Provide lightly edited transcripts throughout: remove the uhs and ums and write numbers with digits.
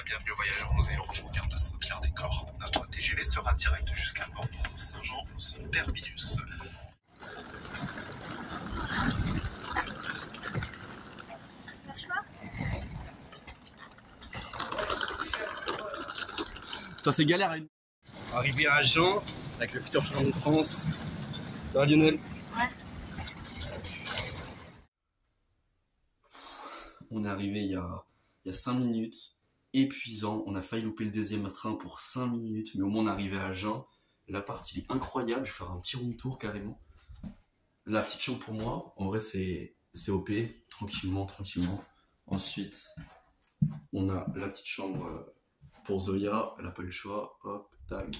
bienvenue aux voyageurs. Nous allons rejoindre gare de Saint-Pierre-des-Corps. Notre TGV sera direct jusqu'à Bordeaux, Saint-Jean, son terminus. Ça c'est galère. Arrivé à Agen avec le futur champion de France. Ça va Lionel? Ouais. On est arrivé il y a 5 minutes. Épuisant. On a failli louper le deuxième train pour 5 minutes. Mais au moins on est arrivé à Agen. L'appart il est incroyable. Je vais faire un petit room tour carrément. La petite chambre pour moi. En vrai c'est OP. Tranquillement. Ensuite on a la petite chambre pour Zoya. Elle n'a pas eu le choix. Hop, tac.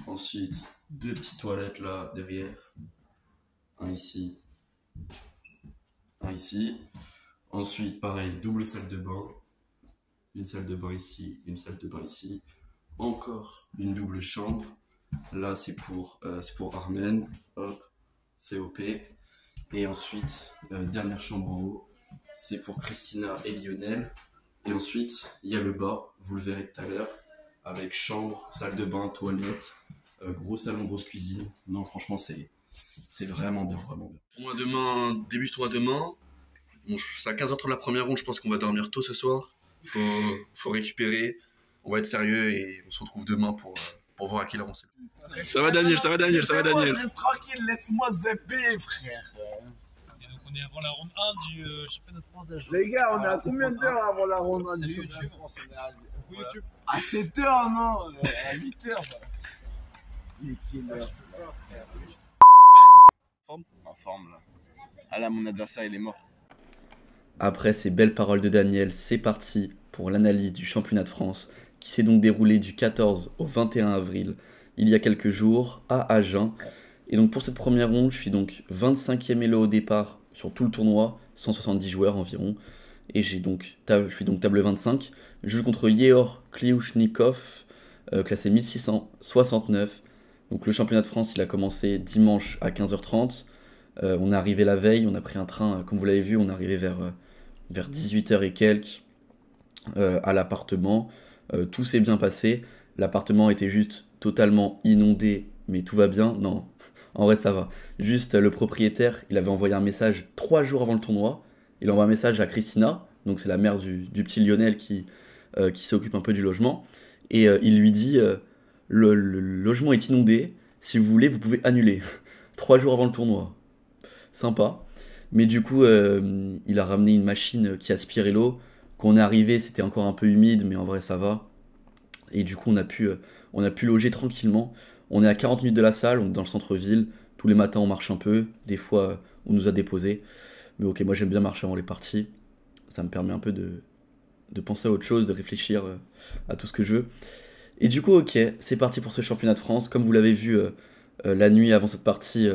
Ensuite, 2 petites toilettes là derrière. Un ici. Un ici. Ensuite, pareil, double salle de bain. Une salle de bain ici, une salle de bain ici. Encore une double chambre. Là, c'est pour Armen. Hop, c'est OP. Et ensuite, dernière chambre en haut. C'est pour Christina et Lionel. Et ensuite, il y a le bas, vous le verrez tout à l'heure. Avec chambre, salle de bain, toilette, gros salon, grosse cuisine. Non, franchement, c'est vraiment bien, vraiment bien. Tournoi demain, début tournoi demain. Bon, c'est à 15h30 la première ronde, je pense qu'on va dormir tôt ce soir. Faut récupérer, on va être sérieux et on se retrouve demain pour voir à quelle heure on s'est. Ça va Daniel, ça va Daniel, ça va Daniel. Reste tranquille, laisse-moi zapper, frère. Et donc on est avant la ronde 1 du championnat de France d'Agen. Les gars, on est à combien d'heures avant la ronde 1 C'est du sur YouTube. YouTube. À 7h, non, à 8h. Il est quelle heure? En forme là. Ah là, mon adversaire il est mort. Après ces belles paroles de Daniel, c'est parti pour l'analyse du championnat de France qui s'est donc déroulé du 14 au 21 avril, il y a quelques jours, à Agen. Et donc pour cette première ronde, je suis donc 25e elo au départ sur tout le tournoi, 170 joueurs environ. Et je suis donc table 25. Je joue contre Yeor Kliushnikov, classé 1669. Donc le championnat de France, il a commencé dimanche à 15h30. On est arrivé la veille, on a pris un train, comme vous l'avez vu, on est arrivé vers 18h et quelques à l'appartement. Tout s'est bien passé. L'appartement était juste totalement inondé, mais tout va bien. Non, en vrai ça va. Juste le propriétaire, il avait envoyé un message 3 jours avant le tournoi. Il envoie un message à Christina, donc c'est la mère du petit Lionel qui s'occupe un peu du logement. Et il lui dit le logement est inondé, si vous voulez vous pouvez annuler. 3 jours avant le tournoi. Sympa. Mais du coup, il a ramené une machine qui aspirait l'eau. Quand on est arrivé, c'était encore un peu humide, mais en vrai, ça va. Et du coup, on a pu loger tranquillement. On est à 40 minutes de la salle, on est dans le centre-ville. Tous les matins, on marche un peu. Des fois, on nous a déposés. Mais ok, moi, j'aime bien marcher avant les parties. Ça me permet un peu de penser à autre chose, de réfléchir à tout ce que je veux. Et du coup, ok, c'est parti pour ce championnat de France. Comme vous l'avez vu, la nuit avant cette partie...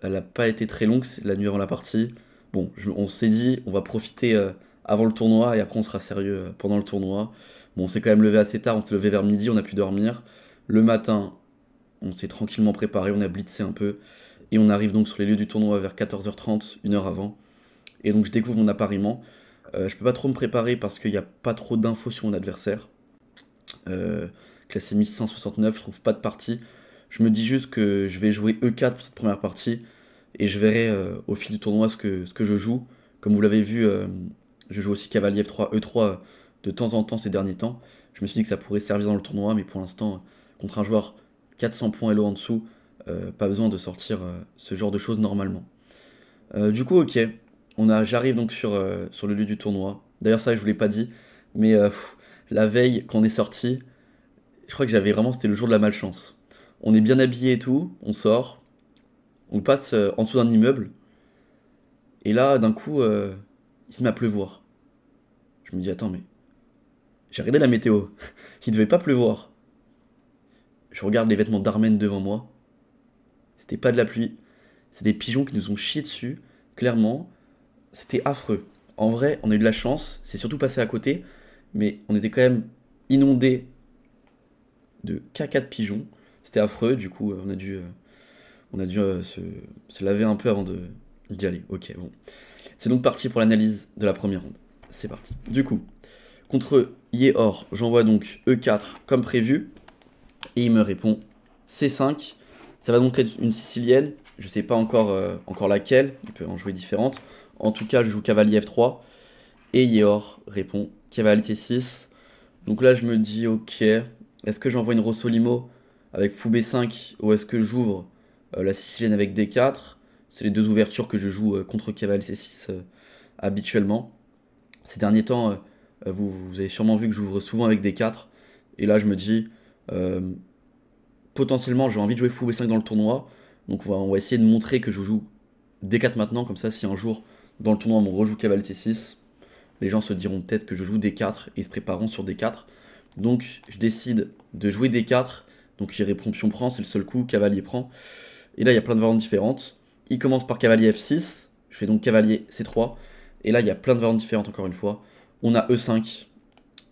elle n'a pas été très longue, la nuit avant la partie. Bon, on s'est dit, on va profiter avant le tournoi et après on sera sérieux pendant le tournoi. Bon, on s'est quand même levé assez tard, on s'est levé vers midi, on a pu dormir. Le matin, on s'est tranquillement préparé, on a blitzé un peu. Et on arrive donc sur les lieux du tournoi vers 14h30, une heure avant. Et donc je découvre mon appariement. Je peux pas trop me préparer parce qu'il n'y a pas trop d'infos sur mon adversaire. Classé 1169, je trouve pas de partie. Je me dis juste que je vais jouer E4 pour cette première partie et je verrai au fil du tournoi ce que je joue. Comme vous l'avez vu, je joue aussi cavalier F3, E3 de temps en temps ces derniers temps. Je me suis dit que ça pourrait servir dans le tournoi, mais pour l'instant, contre un joueur 400 points elo en dessous, pas besoin de sortir ce genre de choses normalement. Du coup, ok, j'arrive donc sur le lieu du tournoi. D'ailleurs, ça, je vous l'ai pas dit, mais la veille, quand on est sorti, je crois que c'était le jour de la malchance. On est bien habillé et tout, on sort, on passe en dessous d'un immeuble, et là, d'un coup, il se met à pleuvoir. Je me dis, attends, mais j'ai regardé la météo, il devait pas pleuvoir. Je regarde les vêtements d'Armen devant moi, c'était pas de la pluie, c'est des pigeons qui nous ont chié dessus, clairement, c'était affreux. En vrai, on a eu de la chance, c'est surtout passé à côté, mais on était quand même inondés de caca de pigeons. C'était affreux, du coup, on a dû se laver un peu avant d'y aller. C'est donc parti pour l'analyse de la première ronde. C'est parti. Du coup, contre Yéor, j'envoie donc E4 comme prévu. Et il me répond C5. Ça va donc être une sicilienne. Je sais pas encore laquelle. Il peut en jouer différentes. En tout cas, je joue cavalier F3. Et Yéor répond cavalier T6. Donc là, je me dis, ok, est-ce que j'envoie une Rossolimo avec fou B5 ou est-ce que j'ouvre la sicilienne avec D4? C'est les deux ouvertures que je joue contre cavalier C6 habituellement. Ces derniers temps, vous avez sûrement vu que j'ouvre souvent avec D4. Et là, je me dis, potentiellement, j'ai envie de jouer fou B5 dans le tournoi. Donc on va essayer de montrer que je joue D4 maintenant. Comme ça, si un jour, dans le tournoi, on rejoue cavalier C6, les gens se diront peut-être que je joue D4 et ils se prépareront sur D4. Donc je décide de jouer D4. Donc il répond pion prend, c'est le seul coup, cavalier prend. Et là, il y a plein de variantes différentes. Il commence par cavalier F6. Je fais donc cavalier C3. Et là, il y a plein de variantes différentes, encore une fois. On a E5,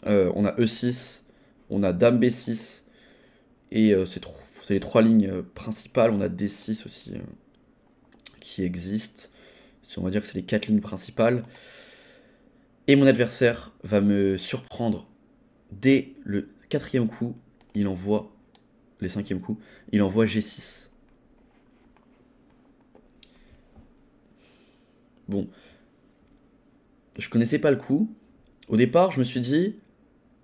on a E6, on a Dame B6. Et c'est les trois lignes principales. On a D6 aussi qui existent. On va dire que c'est les 4 lignes principales. Et mon adversaire va me surprendre dès le 4e coup. Il envoie les 5e coups. Il envoie G6. Bon. Je connaissais pas le coup. Au départ, je me suis dit,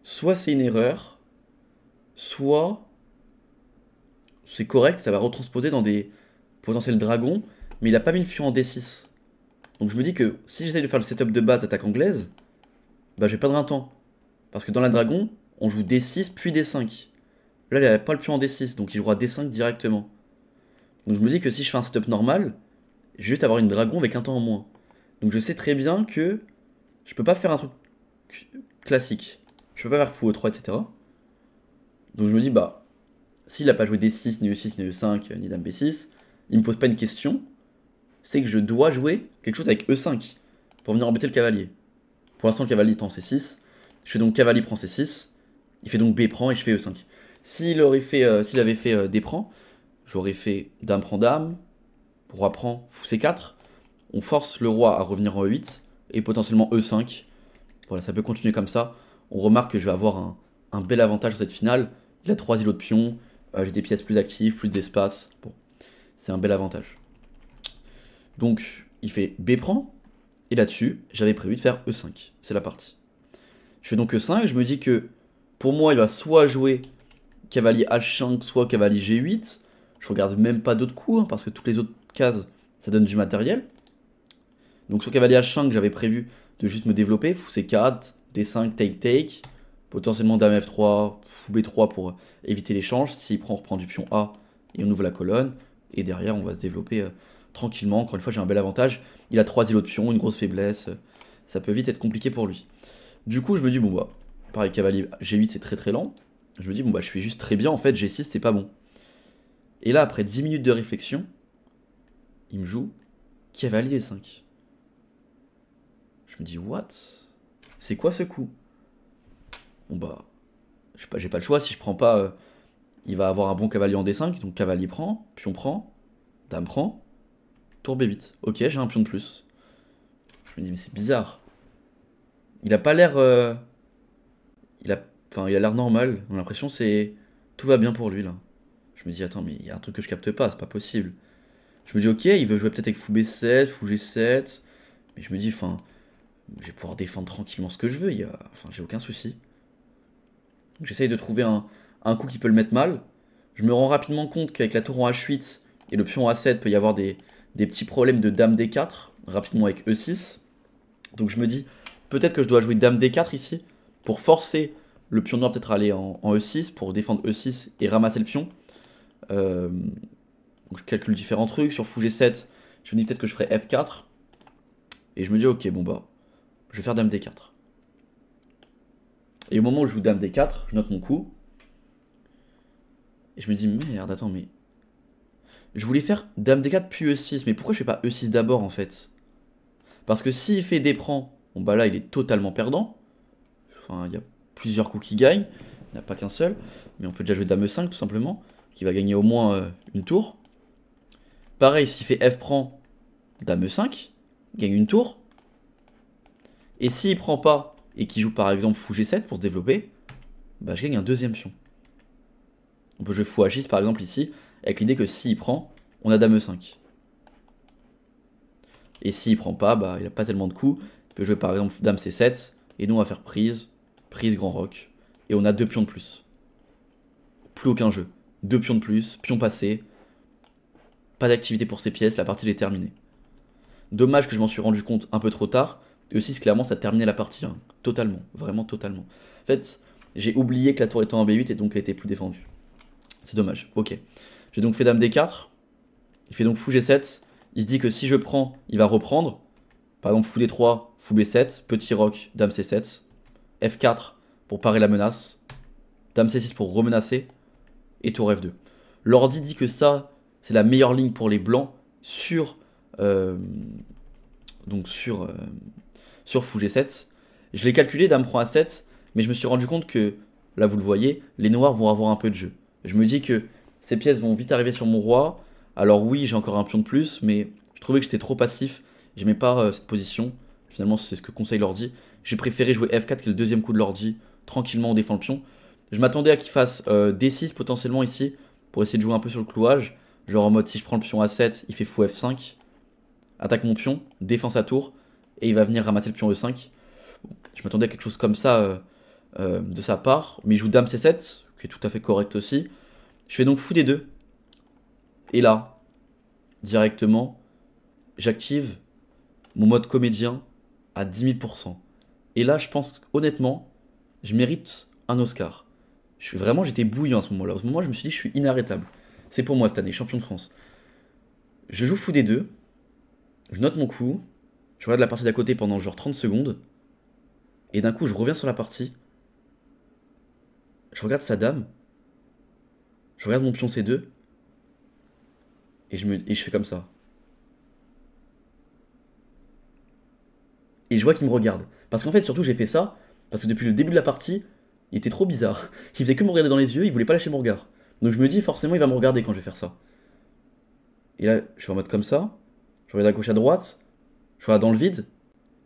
soit c'est une erreur, soit c'est correct, ça va retransposer dans des potentiels dragons, mais il a pas mis le pion en D6. Donc je me dis que si j'essaye de faire le setup de base attaque anglaise, bah je vais perdre un temps. Parce que dans la dragon, on joue D6 puis D5. Là, il n'avait pas le pion en D6, donc il jouera D5 directement. Donc je me dis que si je fais un setup normal, je vais juste avoir une dragon avec un temps en moins. Donc je sais très bien que je peux pas faire un truc classique. Je peux pas faire fou E3, etc. Donc je me dis, bah, s'il a pas joué D6, ni E6, ni E5, ni Dame B6, il me pose pas une question, c'est que je dois jouer quelque chose avec E5 pour venir embêter le cavalier. Pour l'instant, le cavalier est en C6. Je fais donc cavalier prend C6. Il fait donc B prend et je fais E5. S'il avait fait D prend, j'aurais fait Dame prend Dame, Roi prend, Fou C4. On force le roi à revenir en E8 et potentiellement E5. Voilà, ça peut continuer comme ça. On remarque que je vais avoir un bel avantage dans cette finale. Il a 3 îlots de pion, j'ai des pièces plus actives, plus d'espace. Bon, c'est un bel avantage. Donc, il fait B prend. Et là-dessus, j'avais prévu de faire E5. C'est la partie. Je fais donc E5 et je me dis que pour moi, il va soit jouer cavalier H5, soit cavalier G8. Je regarde même pas d'autres coups, hein, parce que toutes les autres cases, ça donne du matériel. Donc sur cavalier H5, j'avais prévu de juste me développer. Fou C4, D5, take. Potentiellement Dame F3, Fou B3 pour éviter l'échange. S'il prend, on reprend du pion A et on ouvre la colonne. Et derrière, on va se développer tranquillement. Encore une fois, j'ai un bel avantage. Il a 3 îlots de pion, une grosse faiblesse. Ça peut vite être compliqué pour lui. Du coup, je me dis, bon bah, pareil, cavalier G8, c'est très lent. Je me dis, bon bah, je suis juste très bien. En fait, G6, c'est pas bon. Et là, après 10 minutes de réflexion, il me joue cavalier D5. Je me dis, what? C'est quoi ce coup? Bon bah, j'ai pas le choix. Si je prends pas, il va avoir un bon cavalier en D5. Donc cavalier prend, pion prend, dame prend, tour B8. Ok, j'ai un pion de plus. Je me dis, mais c'est bizarre. Il a pas l'air... il a l'air normal. J'ai l'impression c'est... Tout va bien pour lui là. Je me dis, attends, mais il y a un truc que je capte pas, c'est pas possible. Je me dis, ok, il veut jouer peut-être avec fou B7, fou G7. Mais je me dis, enfin, je vais pouvoir défendre tranquillement ce que je veux. Enfin, j'ai aucun souci. J'essaye de trouver un coup qui peut le mettre mal. Je me rends rapidement compte qu'avec la tour en H8 et le pion A7, peut y avoir des petits problèmes de dame D4, rapidement avec E6. Donc je me dis, peut-être que je dois jouer dame D4 ici, pour forcer le pion noir peut-être à aller en E6, pour défendre E6 et ramasser le pion. Donc je calcule différents trucs. Sur fou G7, je me dis peut-être que je ferai F4. Et je me dis, ok, bon bah, je vais faire dame D4. Et au moment où je joue dame D4, je note mon coup. Et je me dis, merde, attends, mais... Je voulais faire dame D4 puis E6, mais pourquoi je fais pas E6 d'abord en fait? Parce que s'il fait D prend, bon bah là il est totalement perdant. Enfin, il y a plusieurs coups qui gagnent, il n'y en a pas qu'un seul. Mais on peut déjà jouer dame E5 tout simplement, qui va gagner au moins une tour. Pareil, s'il fait F prend, dame E5, gagne une tour. Et s'il prend pas et qui joue par exemple fou G7 pour se développer, bah je gagne un deuxième pion. On peut jouer fou H6 par exemple ici, avec l'idée que s'il prend, on a dame E5. Et s'il prend pas, bah il n'a pas tellement de coups. Il peut jouer par exemple dame C7, et nous on va faire prise, prise grand roc, et on a 2 pions de plus. Plus aucun jeu. 2 pions de plus, pion passé. Pas d'activité pour ces pièces, la partie est terminée. Dommage que je m'en suis rendu compte un peu trop tard, et aussi clairement ça terminait la partie, hein. Totalement, vraiment totalement. En fait, j'ai oublié que la tour était en B8 et donc elle était plus défendue. C'est dommage, ok. J'ai donc fait dame D4, il fait donc fou G7, il se dit que si je prends, il va reprendre. Par exemple fou D3, fou B7, petit roc, dame C7, F4 pour parer la menace, dame C6 pour remenacer, et tour F2. L'ordi dit que ça, c'est la meilleure ligne pour les blancs sur fou G7. Je l'ai calculé, dame prend A7, mais je me suis rendu compte que, là vous le voyez, les noirs vont avoir un peu de jeu. Je me dis que ces pièces vont vite arriver sur mon roi. Alors oui, j'ai encore un pion de plus, mais je trouvais que j'étais trop passif. J'aimais pas cette position. Finalement, c'est ce que conseille l'ordi. J'ai préféré jouer F4, qui est le deuxième coup de l'ordi. Tranquillement, on défend le pion. Je m'attendais à qu'il fasse D6 potentiellement ici, pour essayer de jouer un peu sur le clouage. Genre en mode, si je prends le pion A7, il fait fou F5. Attaque mon pion, défend sa tour, et il va venir ramasser le pion E5. Je m'attendais à quelque chose comme ça de sa part. Mais il joue dame C7, qui est tout à fait correct aussi. Je fais donc fou D2. Et là, directement, j'active mon mode comédien à 10 000%. Et là, je pense honnêtement, je mérite un Oscar. J'étais bouillant à ce moment-là. À ce moment, je me suis dit, je suis inarrêtable. C'est pour moi cette année, champion de France. Je joue fou D2. Je note mon coup. Je regarde la partie d'à côté pendant genre 30 secondes. Et d'un coup, je reviens sur la partie. Je regarde sa dame. Je regarde mon pion C2. Et je fais comme ça. Et je vois qu'il me regarde. Parce qu'en fait, surtout, j'ai fait ça parce que depuis le début de la partie, il était trop bizarre. Il faisait que me regarder dans les yeux, il voulait pas lâcher mon regard. Donc je me dis, forcément, il va me regarder quand je vais faire ça. Et là, je suis en mode comme ça. Je regarde à gauche, à droite. Je regarde dans le vide.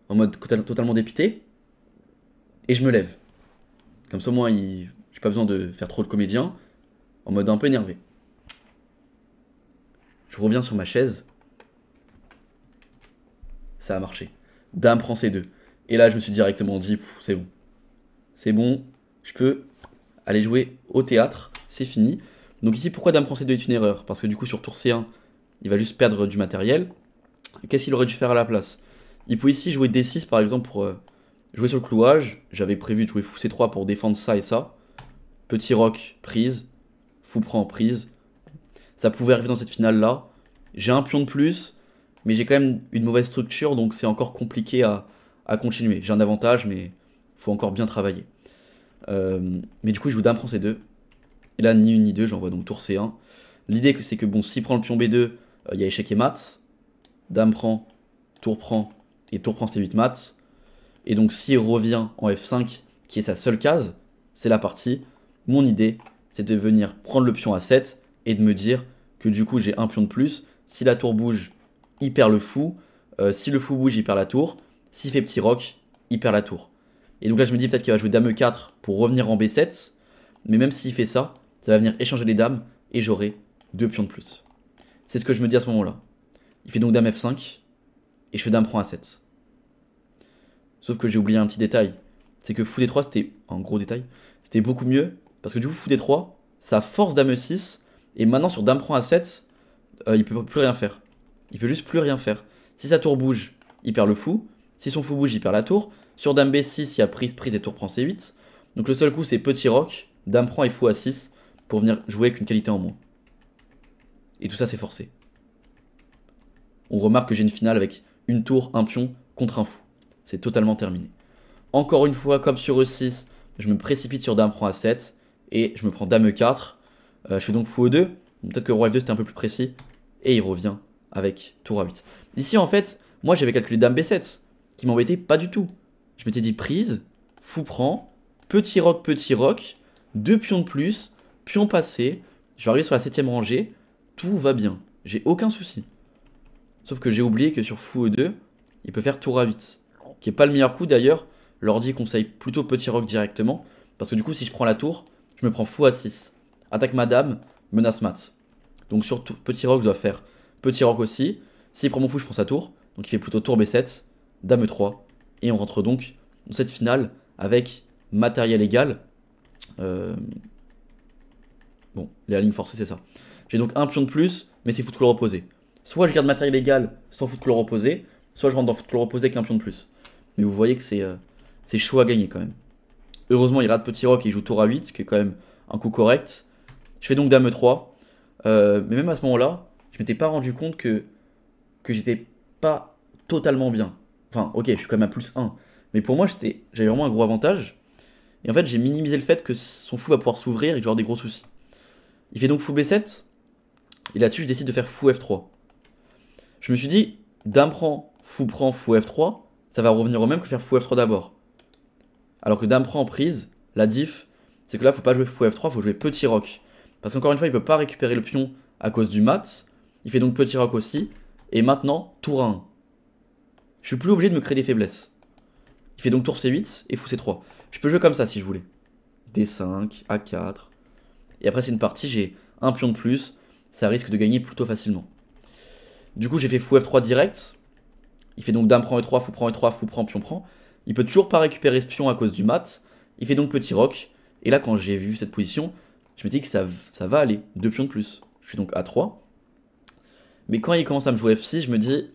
En mode totalement dépité. Et je me lève. Comme ça, moi, j'ai pas besoin de faire trop de comédien. En mode un peu énervé. Je reviens sur ma chaise. Ça a marché. Dame prend C2. Et là, je me suis directement dit, c'est bon. C'est bon, je peux aller jouer au théâtre, c'est fini. Donc ici, pourquoi dame prend C2 est une erreur? Parce que du coup, sur tour C1, il va juste perdre du matériel. Qu'est-ce qu'il aurait dû faire à la place? Il peut ici jouer D6, par exemple, pour jouer sur le clouage. J'avais prévu de jouer fou C3 pour défendre ça et ça. Petit roc, prise. Fou prend, prise. Ça pouvait arriver dans cette finale-là. J'ai un pion de plus, mais j'ai quand même une mauvaise structure, donc c'est encore compliqué à continuer. J'ai un avantage, mais il faut encore bien travailler. Mais du coup, il joue dame prend C2. Et là, ni une ni deux, j'envoie donc tour C1. L'idée, c'est que bon, s'il prend le pion B2, il y a échec et mat. Dame prend, et tour prend C8 mat. Et donc, s'il revient en F5, qui est sa seule case, c'est la partie. Mon idée, c'est de venir prendre le pion à 7 et de me dire que du coup, j'ai un pion de plus. Si la tour bouge, il perd le fou. Si le fou bouge, il perd la tour. S'il fait petit roc, il perd la tour. Et donc là, je me dis peut-être qu'il va jouer dame E4 pour revenir en B7. Mais même s'il fait ça, ça va venir échanger les dames et j'aurai 2 pions de plus. C'est ce que je me dis à ce moment-là. Il fait donc dame F5 et je fais dame prend A7. Sauf que j'ai oublié un petit détail. C'est que fou D3, c'était un gros détail. C'était beaucoup mieux parce que du coup, fou D3, ça force dame E6. Et maintenant, sur dame prend A7, il peut plus rien faire. Il peut juste plus rien faire. Si sa tour bouge, il perd le fou. Si son fou bouge, il perd la tour. Sur dame B6, il y a prise et tour prend C8. Donc le seul coup, c'est petit roc, dame prend et fou A6 pour venir jouer avec une qualité en moins. Et tout ça, c'est forcé. On remarque que j'ai une finale avec une tour, un pion contre un fou. C'est totalement terminé. Encore une fois, comme sur E6, je me précipite sur dame prend A7 et je me prends dame E4. Je fais donc fou E2. Peut-être que roi F2 c'était un peu plus précis. Et il revient avec tour A8. Ici, en fait, moi j'avais calculé dame B7, qui m'embêtait pas du tout. Je m'étais dit prise, fou prend, petit roc, 2 pions de plus, pion passé. Je vais arriver sur la 7ème rangée. Tout va bien. J'ai aucun souci. Sauf que j'ai oublié que sur fou E2, il peut faire tour A8. Qui est pas le meilleur coup d'ailleurs. l'ordi conseille plutôt petit roc directement. Parce que du coup, si je prends la tour, je me prends fou à 6. Attaque madame, menace mat. Donc sur petit roc, je dois faire petit roc aussi. S'il prend mon fou, je prends sa tour. Donc il fait plutôt tour B7, dame E3. Et on rentre donc dans cette finale avec matériel égal. Bon, les lignes forcées, c'est ça. J'ai donc un pion de plus, mais c'est foot couleur opposée. Soit je garde matériel égal sans foot couleur opposée, soit je rentre dans foot couleur opposée avec un pion de plus. Mais vous voyez que c'est chaud à gagner quand même. Heureusement, il rate petit roc et il joue tour A8, ce qui est quand même un coup correct. Je fais donc dame E3. Mais même à ce moment-là, je m'étais pas rendu compte que j'étais pas totalement bien. Enfin, ok, je suis quand même à plus 1. Mais pour moi, j'avais vraiment un gros avantage. Et en fait, j'ai minimisé le fait que son fou va pouvoir s'ouvrir et que je vais avoir des gros soucis. Il fait donc fou B7. Et là-dessus, je décide de faire fou F3. Je me suis dit, dame prend fou F3, ça va revenir au même que faire fou F3 d'abord. Alors que dame prend en prise, la diff, c'est que là, faut pas jouer fou F3, faut jouer petit roc. Parce qu'encore une fois, il peut pas récupérer le pion à cause du mat. Il fait donc petit roc aussi. Et maintenant, tour 1. Je suis plus obligé de me créer des faiblesses. Il fait donc tour C8 et fou C3. Je peux jouer comme ça si je voulais. D5, A4. Et après, c'est une partie, j'ai un pion de plus. Ça risque de gagner plutôt facilement. Du coup, j'ai fait fou F3 direct. Il fait donc dame prend E3, fou prend E3, fou prend, pion prend. Il peut toujours pas récupérer ce pion à cause du mat. Il fait donc petit roc. Et là, quand j'ai vu cette position, je me dis que ça va aller. 2 pions de plus. Je suis donc A3. Mais quand il commence à me jouer F6, je me dis,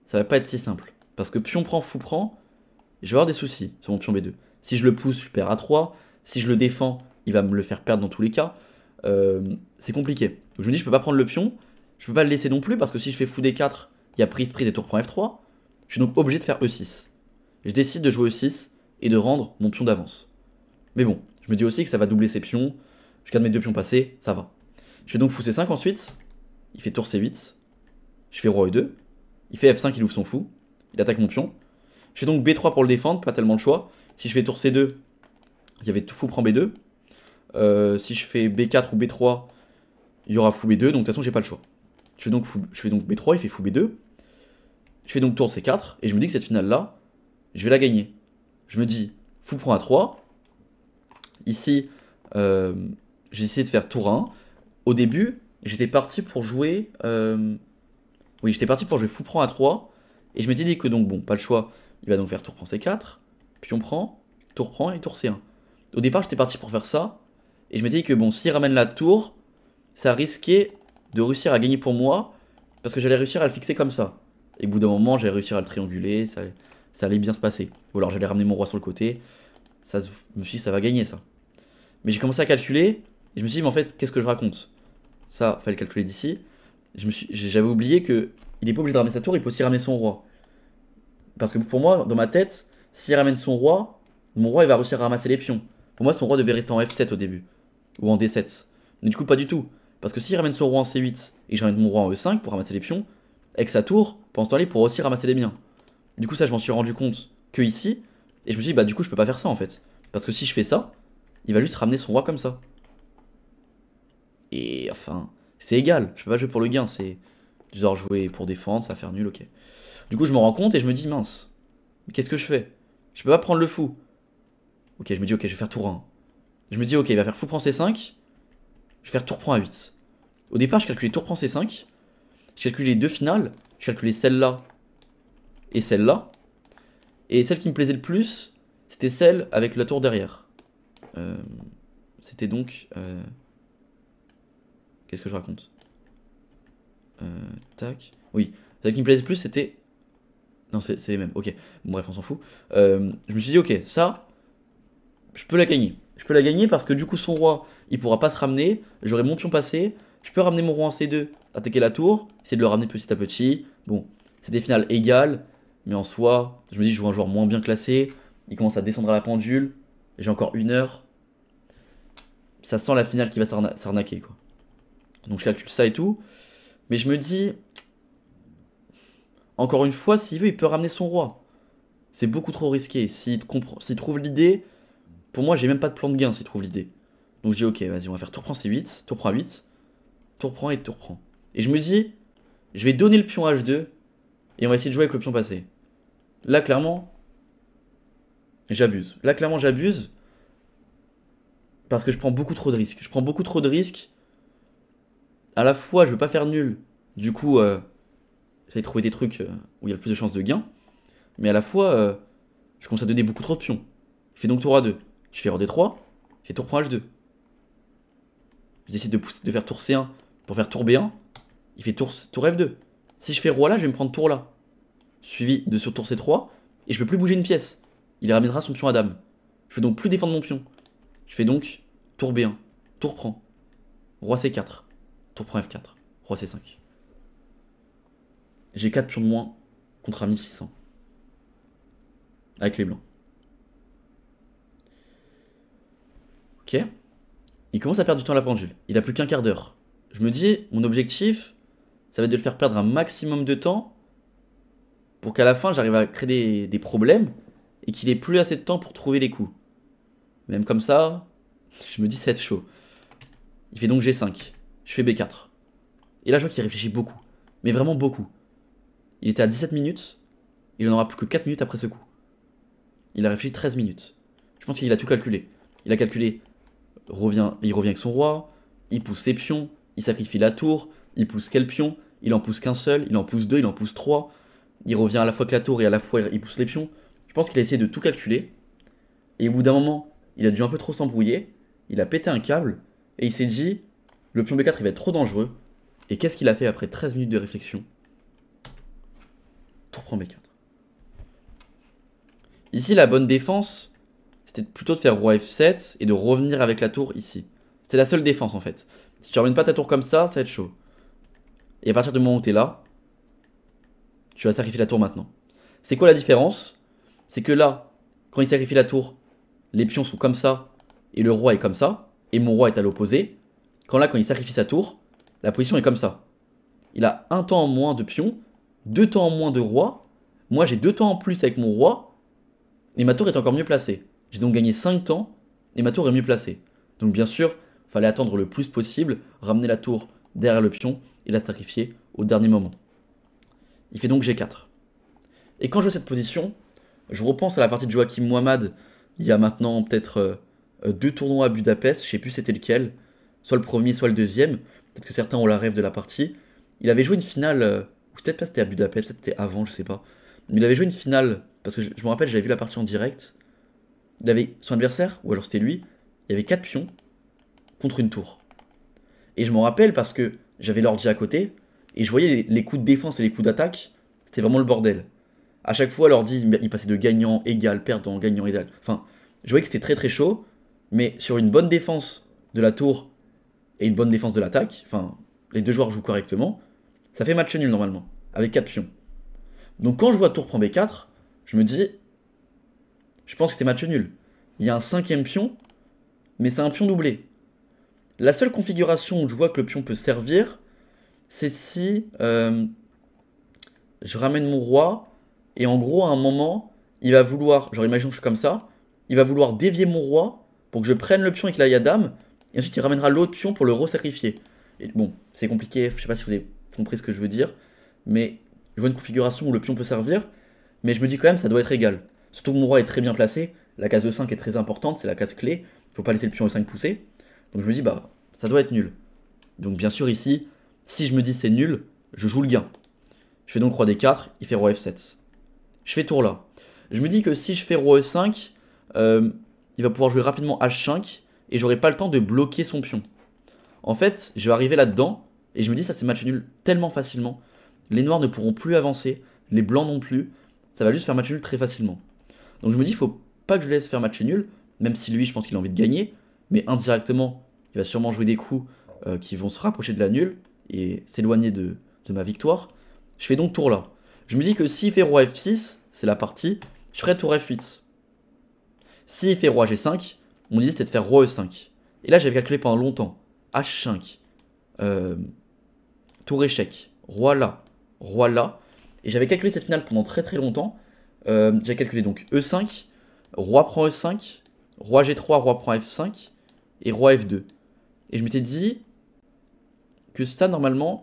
ça va pas être si simple. Parce que pion prend, fou prend, je vais avoir des soucis sur mon pion B2. Si je le pousse, je perds A3. Si je le défends, il va me le faire perdre dans tous les cas. C'est compliqué. Donc je me dis, je peux pas prendre le pion. Je peux pas le laisser non plus parce que si je fais fou D4, il y a prise et tour prend F3. Je suis donc obligé de faire E6. Je décide de jouer E6 et de rendre mon pion d'avance. Mais bon, je me dis aussi que ça va doubler ses pions. Je garde mes 2 pions passés, ça va. Je fais donc fou C5 ensuite. Il fait tour C8. Je fais roi E2. Il fait F5, il ouvre son fou. Il attaque mon pion. Je fais donc B3 pour le défendre, pas tellement le choix. Si je fais tour C2, il y avait fou prend B2. Si je fais B4 ou B3, il y aura fou B2. Donc de toute façon, j'ai pas le choix. Je fais donc B3, il fait fou B2. Je fais donc tour C4. Et je me dis que cette finale-là, je vais la gagner. Je me dis, fou prend A3. Ici, j'ai essayé de faire tour 1. Au début, j'étais parti pour jouer... j'étais parti pour jouer fou prend A3. Et je m'étais dit que donc, bon, pas le choix. Il va donc faire tour prend C4. Pion prend, tour prend et tour C1. Au départ, j'étais parti pour faire ça. Et je m'étais dit que bon, s'il ramène la tour, ça risquait de réussir à gagner pour moi. Parce que j'allais réussir à le fixer comme ça. Et au bout d'un moment, j'allais réussir à le trianguler. Ça allait bien se passer. Ou alors j'allais ramener mon roi sur le côté. Je me suis dit, ça va gagner ça. Mais j'ai commencé à calculer. Et je me suis dit, mais en fait, qu'est-ce que je raconte? Ça, fallait le calculer d'ici. J'avais oublié que il est pas obligé de ramener sa tour, il peut aussi ramener son roi. Parce que pour moi, dans ma tête, s'il ramène son roi, mon roi il va réussir à ramasser les pions. Pour moi, son roi devait rester en F7 au début. Ou en D7. Mais du coup, pas du tout. Parce que s'il ramène son roi en C8 et que je ramène mon roi en E5 pour ramasser les pions, avec sa tour, pendant ce temps-là, il pourra aussi ramasser les miens. Du coup, ça, je m'en suis rendu compte que ici. Et je me suis dit, bah du coup, je peux pas faire ça en fait. Parce que si je fais ça, il va juste ramener son roi comme ça. Et enfin, c'est égal. Je peux pas jouer pour le gain. Je dois jouer pour défendre, ça va faire nul, ok. Du coup, je me rends compte et je me dis, mince, qu'est-ce que je fais? Je peux pas prendre le fou. Ok, je me dis, ok, je vais faire tour 1. Je me dis, ok, il va faire fou prend C5. Je vais faire tour prend A8. Au départ, je calculais tour prend C5. Je calculais les deux finales. Je calculais celle-là et celle-là. Et celle qui me plaisait le plus, c'était celle avec la tour derrière. C'était donc... Qu'est-ce que je raconte? Tac. Oui, celle qui me plaisait le plus, c'était... Non, c'est les mêmes. Ok, bon, bref, on s'en fout. Je me suis dit, ok, ça, je peux la gagner. Je peux la gagner parce que du coup, son roi, il pourra pas se ramener. J'aurai mon pion passé. Je peux ramener mon roi en C2, attaquer la tour, essayer de le ramener petit à petit. Bon, c'est des finales égales, mais en soi, je me dis, je joue un joueur moins bien classé. Il commence à descendre à la pendule. J'ai encore 1 heure. Ça sent la finale qui va s'arnaquer, quoi. Donc je calcule ça et tout. Mais je me dis... Encore une fois, s'il veut, il peut ramener son roi. C'est beaucoup trop risqué. S'il trouve l'idée... Pour moi, j'ai même pas de plan de gain s'il trouve l'idée. Donc je dis, ok, vas-y, on va faire tour prend C8, tour prend A8, tour prend et tour prend. Et je me dis, je vais donner le pion H2, et on va essayer de jouer avec le pion passé. Là, clairement... j'abuse. Là, clairement, j'abuse. Parce que je prends beaucoup trop de risques. Je prends beaucoup trop de risques. À la fois, je veux pas faire nul. Du coup, j'allais trouver des trucs où il y a le plus de chances de gain. Mais à la fois, je commence à donner beaucoup trop de pions. Je fais donc tour A2. Je fais roi D3. Je fais tour prend H2. Je décide de faire tour C1 pour faire tour B1. Il fait tour F2. Si je fais roi là, je vais me prendre tour là. Suivi de sur tour C3. Et je peux plus bouger une pièce. Il ramènera son pion à dame. Je peux donc plus défendre mon pion. Je fais donc tour B1. Tour prend. Roi C4. Tour prend F4. Roi C5. J'ai 4 pions de moins contre un 1600. Avec les blancs. Ok. Il commence à perdre du temps à la pendule. Il a plus qu'un quart d'heure. Je me dis, mon objectif, ça va être de le faire perdre un maximum de temps pour qu'à la fin, j'arrive à créer des problèmes et qu'il ait plus assez de temps pour trouver les coups. Même comme ça, je me dis, ça va être chaud. Il fait donc G5. Je fais B4. Et là, je vois qu'il réfléchit beaucoup. Mais vraiment beaucoup. Il était à 17 minutes. Il en aura plus que 4 minutes après ce coup. Il a réfléchi 13 minutes. Je pense qu'il a tout calculé. Il a calculé, il revient avec son roi, il pousse ses pions, il sacrifie la tour, il pousse quel pion, il en pousse qu'un seul, il en pousse deux, il en pousse trois, il revient à la fois que la tour et à la fois il pousse les pions. Je pense qu'il a essayé de tout calculer. Et au bout d'un moment, il a dû un peu trop s'embrouiller, il a pété un câble, et il s'est dit, le pion B4 il va être trop dangereux. Et qu'est-ce qu'il a fait après 13 minutes de réflexion? Tour prend B4. Ici, la bonne défense, c'était plutôt de faire roi F7 et de revenir avec la tour ici. C'est la seule défense en fait. Si tu ramènes pas ta tour comme ça va être chaud. Et à partir du moment où tu es là, tu vas sacrifier la tour maintenant. C'est quoi la différence? C'est que là, quand il sacrifie la tour, les pions sont comme ça et le roi est comme ça. Et mon roi est à l'opposé. Quand il sacrifie sa tour, la position est comme ça. Il a un temps en moins de pions, 2 temps en moins de roi. Moi j'ai 2 temps en plus avec mon roi. Et ma tour est encore mieux placée. J'ai donc gagné 5 temps et ma tour est mieux placée. Donc bien sûr, il fallait attendre le plus possible, ramener la tour derrière le pion et la sacrifier au dernier moment. Il fait donc G4. Et quand je vois cette position, je repense à la partie de Joachim Muhammad, il y a maintenant peut-être 2 tournois à Budapest, je sais plus c'était lequel, soit le premier, soit le deuxième, peut-être que certains ont la rêve de la partie. Il avait joué une finale, ou peut-être pas c'était à Budapest, peut-être c'était avant, je sais pas. Mais il avait joué une finale, parce que je me rappelle, j'avais vu la partie en direct. Il avait son adversaire, ou alors c'était lui, il y avait 4 pions contre une tour. Et je m'en rappelle parce que j'avais l'ordi à côté, et je voyais les coups de défense et les coups d'attaque, c'était vraiment le bordel. À chaque fois, l'ordi, il passait de gagnant, égal, perdant, gagnant, égal. Enfin, je voyais que c'était très très chaud, mais sur une bonne défense de la tour et une bonne défense de l'attaque, enfin, les deux joueurs jouent correctement, ça fait match nul normalement, avec 4 pions. Donc quand je vois tour prend B4, je me dis, je pense que c'est match nul. Il y a un 5ème pion, mais c'est un pion doublé. La seule configuration où je vois que le pion peut servir, c'est si je ramène mon roi, et en gros à un moment, il va vouloir, genre imaginons que je suis comme ça, il va vouloir dévier mon roi pour que je prenne le pion et qu'il aille à dame, et ensuite il ramènera l'autre pion pour le resacrifier. Et bon, c'est compliqué, je sais pas si vous avez compris ce que je veux dire, mais je vois une configuration où le pion peut servir, mais je me dis quand même ça doit être égal. Surtout que mon roi est très bien placé, la case E5 est très importante, c'est la case clé, il faut pas laisser le pion E5 pousser. Donc je me dis bah ça doit être nul. Donc bien sûr ici, si je me dis c'est nul, je joue le gain. Je fais donc roi D4, il fait roi F7. Je fais tour là. Je me dis que si je fais roi E5, il va pouvoir jouer rapidement H5 et j'aurai pas le temps de bloquer son pion. En fait, je vais arriver là-dedans et je me dis ça c'est match nul tellement facilement. Les noirs ne pourront plus avancer, les blancs non plus. Ça va juste faire match nul très facilement. Donc je me dis, il faut pas que je laisse faire match nul, même si lui, je pense qu'il a envie de gagner, mais indirectement, il va sûrement jouer des coups qui vont se rapprocher de la nulle et s'éloigner de ma victoire. Je fais donc tour là. Je me dis que s'il fait roi F6, c'est la partie, je ferai tour F8. S'il fait roi G5, mon idée c'était de faire roi E5. Et là, j'avais calculé pendant longtemps. H5, tour échec, roi là, roi là. Et j'avais calculé cette finale pendant très très longtemps. J'ai calculé donc E5, roi prend E5, roi G3, roi prend F5 et roi F2. Et je m'étais dit que ça normalement,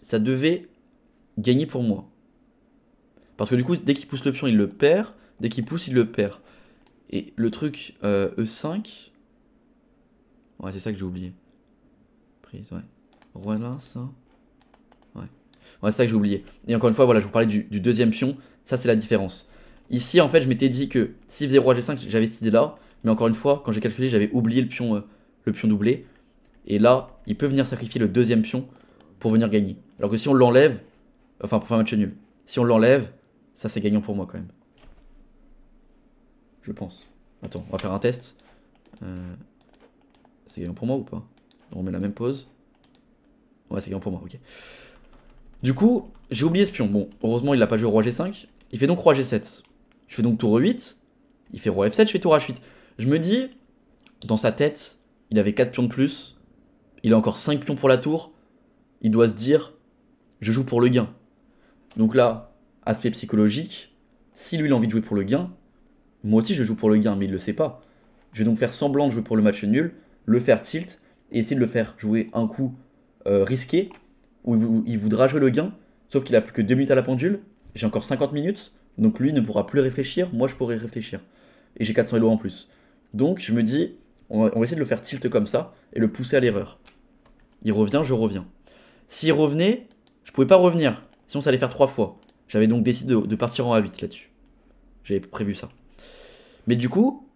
ça devait gagner pour moi. Parce que du coup, dès qu'il pousse le pion, il le perd. Dès qu'il pousse, il le perd. Et le truc E5... Ouais, c'est ça que j'ai oublié. Prise, ouais. Voilà, ça. Ouais. Ouais, c'est ça que j'ai oublié. Et encore une fois, voilà, je vous parlais du deuxième pion. Ça, c'est la différence. Ici, en fait, je m'étais dit que s'il faisait roi G5, j'avais cette idée-là. Mais encore une fois, quand j'ai calculé, j'avais oublié le pion doublé. Et là, il peut venir sacrifier le deuxième pion pour venir gagner. Alors que si on l'enlève, enfin, pour faire un match nul. Si on l'enlève, ça, c'est gagnant pour moi, quand même. Je pense. Attends, on va faire un test. C'est gagnant pour moi ou pas? On met la même pause. Ouais, c'est gagnant pour moi, ok. Du coup, j'ai oublié ce pion. Bon, heureusement, il n'a pas joué roi G5. Il fait donc roi G7. Je fais donc tour E8. Il fait roi F7, je fais tour H8. Je me dis, dans sa tête, il avait 4 pions de plus. Il a encore 5 pions pour la tour. Il doit se dire, je joue pour le gain. Donc là, aspect psychologique, si lui il a envie de jouer pour le gain, moi aussi je joue pour le gain, mais il ne le sait pas. Je vais donc faire semblant de jouer pour le match nul, le faire tilt, et essayer de le faire jouer un coup risqué, où il voudra jouer le gain, sauf qu'il a plus que 2 minutes à la pendule, j'ai encore 50 minutes, donc lui ne pourra plus réfléchir, moi je pourrai réfléchir. Et j'ai 400 elo en plus. Donc je me dis, on va essayer de le faire tilt comme ça, et le pousser à l'erreur. Il revient, je reviens. S'il revenait, je pouvais pas revenir, sinon ça allait faire 3 fois. J'avais donc décidé de partir en A8 là-dessus. J'avais prévu ça. Mais du coup,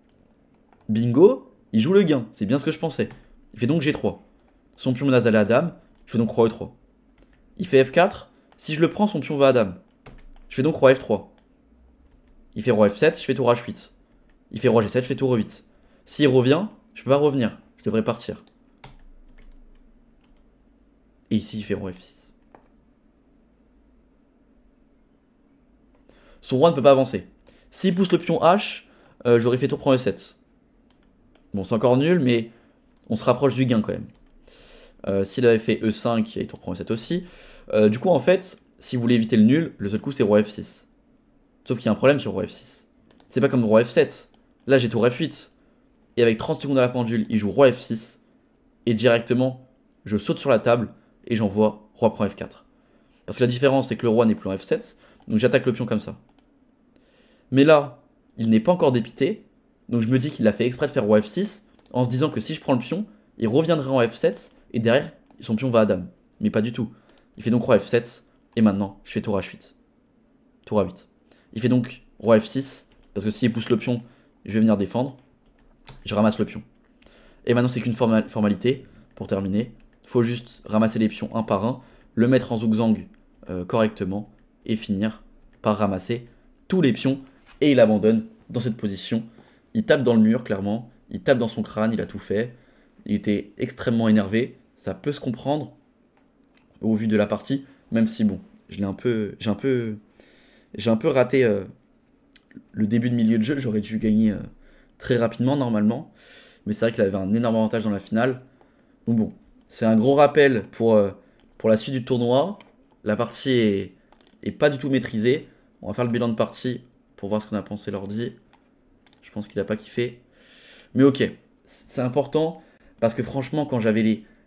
bingo, il joue le gain, c'est bien ce que je pensais. Il fait donc G3. Son pion menace d'aller à dame, je fais donc roi E3. Il fait F4, si je le prends, son pion va à dame. Je fais donc roi F3. Il fait roi F7, je fais tour H8. Il fait roi G7, je fais tour E8. S'il revient, je peux pas revenir, je devrais partir. Et ici, il fait roi F6. Son roi ne peut pas avancer. S'il pousse le pion H, j'aurais fait tour prend E7. Bon, c'est encore nul, mais on se rapproche du gain quand même. S'il avait fait E5, il y a tour prend E7 aussi. Du coup, en fait, si vous voulez éviter le nul, le seul coup, c'est roi F6. Sauf qu'il y a un problème sur roi F6. C'est pas comme roi F7. Là, j'ai tour F8. Et avec 30 secondes à la pendule, il joue roi F6. Et directement, je saute sur la table et j'envoie roi prend F4. Parce que la différence, c'est que le roi n'est plus en F7. Donc j'attaque le pion comme ça. Mais là, il n'est pas encore dépité. Donc je me dis qu'il a fait exprès de faire roi F6 en se disant que si je prends le pion, il reviendra en F7 et derrière, son pion va à dame. Mais pas du tout. Il fait donc roi F7 et maintenant, je fais tour H8. Tour A8. Il fait donc roi F6 parce que s'il pousse le pion, je vais venir défendre. Je ramasse le pion. Et maintenant, c'est qu'une formalité pour terminer. Il faut juste ramasser les pions un par un, le mettre en zugzang correctement et finir par ramasser tous les pions et il abandonne dans cette position. Il tape dans le mur clairement, il tape dans son crâne, il a tout fait. Il était extrêmement énervé, ça peut se comprendre au vu de la partie, même si bon, j'ai un peu raté le début de milieu de jeu, j'aurais dû gagner très rapidement normalement, mais c'est vrai qu'il avait un énorme avantage dans la finale. Donc bon, c'est un gros rappel pour la suite du tournoi. La partie est pas du tout maîtrisée. On va faire le bilan de partie pour voir ce qu'on a pensé l'ordi. Je pense qu'il a pas kiffé. Mais ok, c'est important parce que franchement, quand j'avais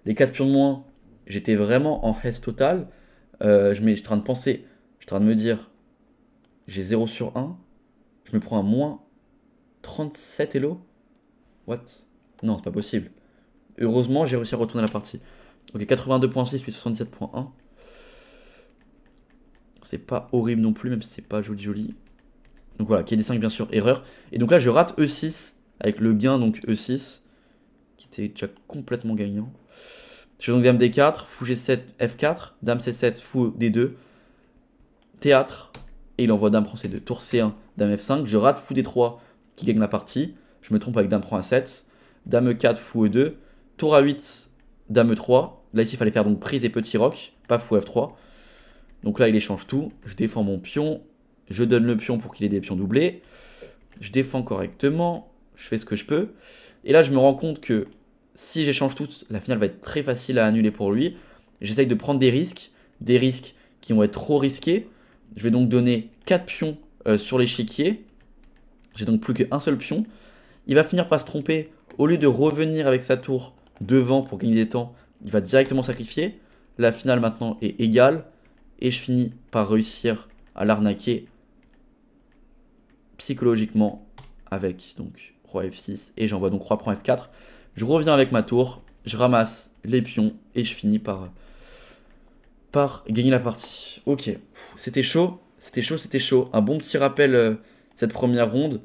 les 4 pions de moins, j'étais vraiment en hesse total. Je suis en train de penser, je suis en train de me dire, j'ai 0 sur 1. Je me prends un moins 37 elo. What? Non, c'est pas possible. Heureusement, j'ai réussi à retourner la partie. Ok, 82.6 puis 77.1. C'est pas horrible non plus, même si c'est pas joli. Donc voilà, KD5 bien sûr, erreur. Et donc là, je rate E6 avec le gain, donc E6, qui était déjà complètement gagnant. Je fais donc dame D4, fou G7, F4, dame C7, fou D2, théâtre, et il envoie dame prend C2, tour C1, dame F5, je rate fou D3 qui gagne la partie, je me trompe avec dame prend A7, dame E4, fou E2, tour A8, dame E3, là ici il fallait faire donc prise et petit roc, pas fou F3, donc là il échange tout, je défends mon pion, je donne le pion pour qu'il ait des pions doublés, je défends correctement, je fais ce que je peux, et là je me rends compte que si j'échange tout, la finale va être très facile à annuler pour lui. J'essaye de prendre des risques qui vont être trop risqués. Je vais donc donner 4 pions sur l'échiquier. J'ai donc plus qu'un seul pion. Il va finir par se tromper. Au lieu de revenir avec sa tour devant pour gagner des temps, il va directement sacrifier. La finale maintenant est égale. Et je finis par réussir à l'arnaquer psychologiquement avec donc roi F6 et j'envoie donc roi prend F4. Je reviens avec ma tour, je ramasse les pions et je finis par gagner la partie. Ok, c'était chaud, c'était chaud, c'était chaud. Un bon petit rappel cette première ronde.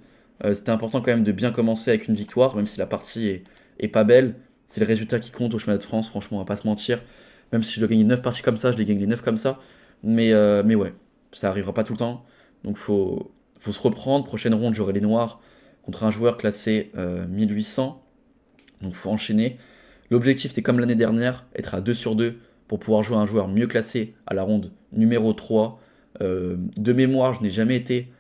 C'était important quand même de bien commencer avec une victoire, même si la partie est pas belle. C'est le résultat qui compte au championnat de France, franchement, on va pas se mentir. Même si je dois gagner 9 parties comme ça, je les gagne les 9 comme ça. Mais ouais, ça arrivera pas tout le temps. Donc faut se reprendre. Prochaine ronde, j'aurai les noirs contre un joueur classé 1800. Donc faut enchaîner. L'objectif, c'est comme l'année dernière, être à 2 sur 2 pour pouvoir jouer un joueur mieux classé à la ronde numéro 3. De mémoire, je n'ai jamais été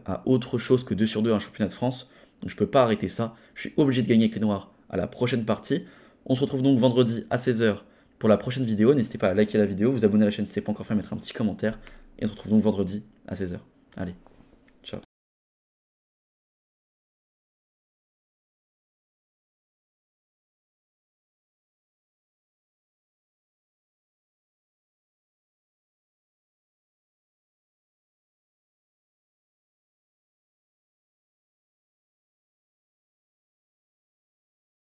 à autre chose que 2 sur 2 à un championnat de France. Donc je peux pas arrêter ça. Je suis obligé de gagner avec les noirs à la prochaine partie. On se retrouve donc vendredi à 16 h pour la prochaine vidéo. N'hésitez pas à liker la vidéo, vous abonner à la chaîne si ce n'est pas encore fait, mettre un petit commentaire. Et on se retrouve donc vendredi à 16 h. Allez.